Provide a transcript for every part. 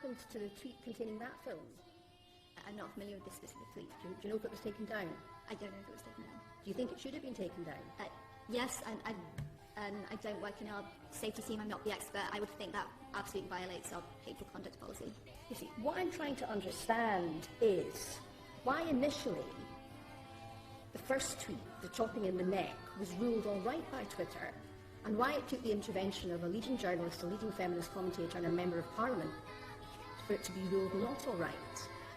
happened to the tweet containing that film? I'm not familiar with this specific tweet. Do you know if it was taken down? I don't know if it was taken down. Do you think it should have been taken down? Yes, I don't work in our safety team. I'm not the expert. I would think that absolutely violates our hateful conduct policy. You see, what I'm trying to understand is why initially the first tweet, the chopping in the neck, was ruled all right by Twitter, and why it took the intervention of a leading journalist, a leading feminist commentator and a member of parliament for it to be ruled not all right.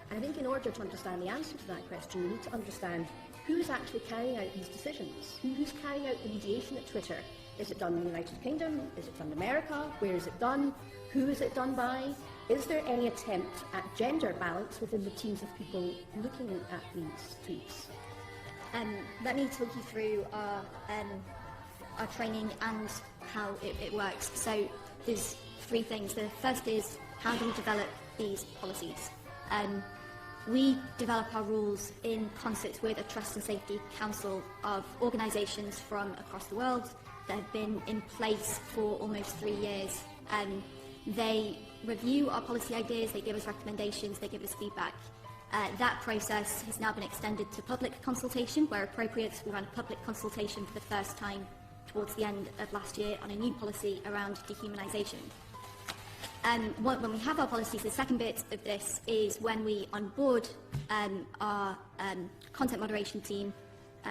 And I think in order to understand the answer to that question, we need to understand who is actually carrying out these decisions. Who's carrying out the mediation at Twitter? Is it done in the United Kingdom? Is it done in America? Where is it done? Who is it done by? Is there any attempt at gender balance within the teams of people looking at these tweets? Let me talk you through our training and how it works. So there's three things. The first is, how do we develop these policies? We develop our rules in concert with a Trust and Safety Council of organisations from across the world that have been in place for almost 3 years. They review our policy ideas, they give us recommendations, they give us feedback. That process has now been extended to public consultation. Where appropriate, we ran a public consultation for the first time towards the end of last year on a new policy around dehumanisation. When we have our policies, the second bit of this is when we onboard our content moderation team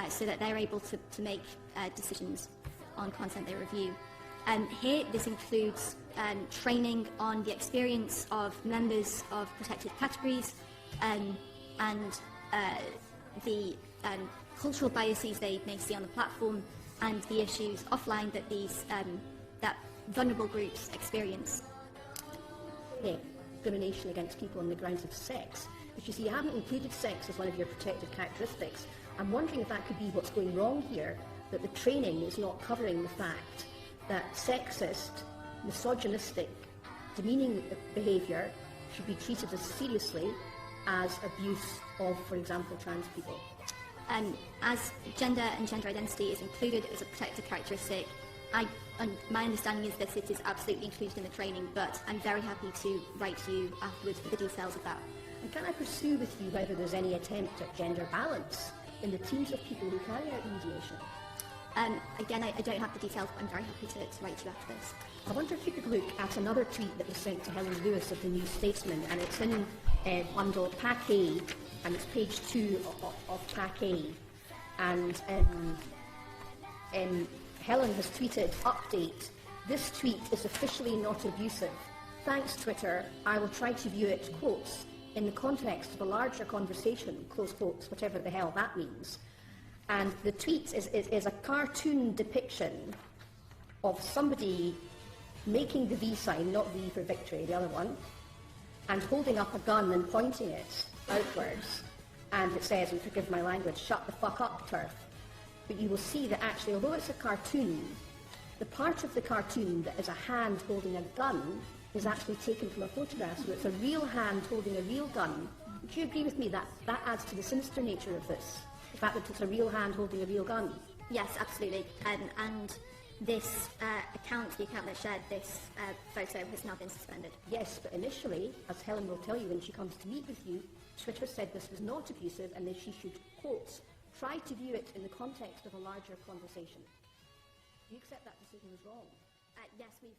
so that they're able to make decisions on content they review. Here, this includes training on the experience of members of protected categories and the cultural biases they may see on the platform and the issues offline that that vulnerable groups experience. Discrimination against people on the grounds of sex. But you see, you haven't included sex as one of your protected characteristics. I'm wondering if that could be what's going wrong here, that the training is not covering the fact that sexist, misogynistic, demeaning behaviour should be treated as seriously as abuse of, for example, trans people. As gender and gender identity is included as a protected characteristic, my understanding is that it is absolutely included in the training, but I'm very happy to write to you afterwards for the details of that. And can I pursue with you whether there's any attempt at gender balance in the teams of people who carry out mediation? Again, I don't have the details, but I'm very happy to write to you after this. I wonder if you could look at another tweet that was sent to Helen Lewis of the New Statesman, and it's in bundle Pack A, and it's page 2 of Pack A. And Helen has tweeted, update, this tweet is officially not abusive. Thanks, Twitter. I will try to view it, quotes, in the context of a larger conversation, close quotes, whatever the hell that means. And the tweet is a cartoon depiction of somebody making the V sign, not V for victory, the other one, and holding up a gun and pointing it outwards. And it says, and forgive my language, shut the fuck up, TERF. But you will see that actually, although it's a cartoon, the part of the cartoon that is a hand holding a gun is actually taken from a photograph. So it's a real hand holding a real gun. Would you agree with me that that adds to the sinister nature of this? The fact that it's a real hand holding a real gun? Yes, absolutely. And this account, the account that shared this photo, has now been suspended. Yes, but initially, as Helen will tell you when she comes to meet with you, Twitter said this was not abusive and that she should, quote, try to view it in the context of a larger conversation. Do you accept that decision was wrong? Yes, we've